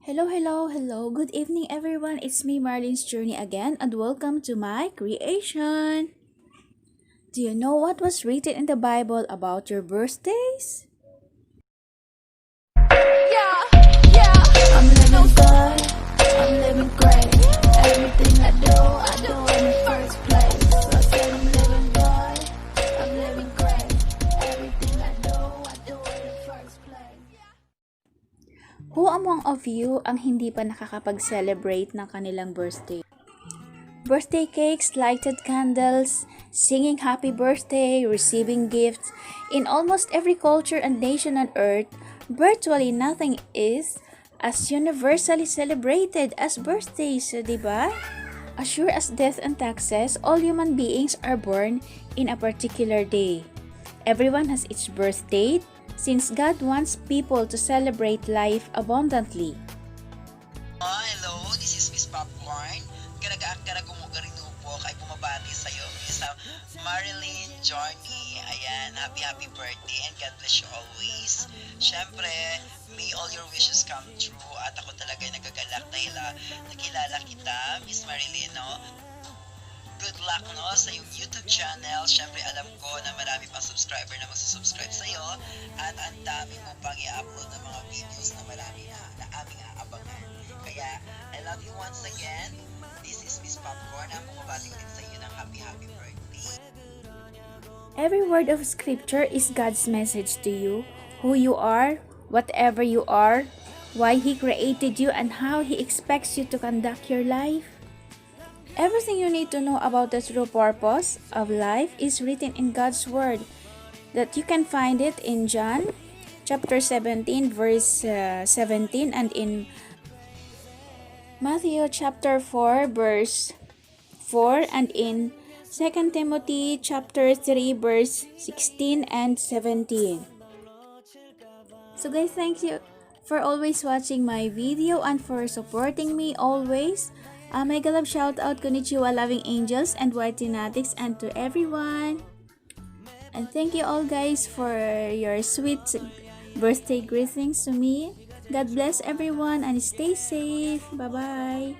Hello. Good evening, everyone. It's me, Marilyn's Journey again, and welcome to my creation. Do you know what was written in the Bible about your birthdays? I'm living good, I'm living great. Everything I do in the first place. So I said I'm living good, I'm living great. Everything I do in the first place. Who among of you ang hindi pa nakakapag-celebrate ng kanilang birthday? Birthday cakes, lighted candles, singing happy birthday, receiving gifts. In almost every culture and nation on earth, virtually nothing is as universally celebrated as birthdays, di ba? As sure as death and taxes, all human beings are born in a particular day. Everyone has its birth date, since God wants people to celebrate life abundantly. Hello, this is Miss Popcorn. Karaga mo po kay bumabati sa'yo, Miss Marilyn Journey. Ayan, happy birthday and God bless you always. Siyempre, may all your wishes come true at ako talaga ay nagagalak dahil nakilala kita, Miss Marilyn, no? Good luck no sa iyong YouTube channel. Siyempre alam ko na marami pang subscriber na magsusubscribe sa iyo at ang dami mo pang i-upload ng mga videos na marami na aming aabangan. Kaya I love you once again. This is Miss Popcorn. Ang bumabati ulit sa iyo ng happy birthday. Every word of scripture is God's message to you, who you are, whatever you are, why He created you, and how He expects you to conduct your life. Everything you need to know about the true purpose of life is written in God's Word, that you can find it in John chapter 17 verse 17 and in Matthew chapter 4 verse 4 and in 2 Timothy chapter 3 verse 16 and 17. So guys, thank you for always watching my video and for supporting me always. Mega love shout out konnichiwa loving angels and white fanatics and to everyone. And thank you all guys for your sweet birthday greetings to me. God bless everyone and stay safe. Bye bye.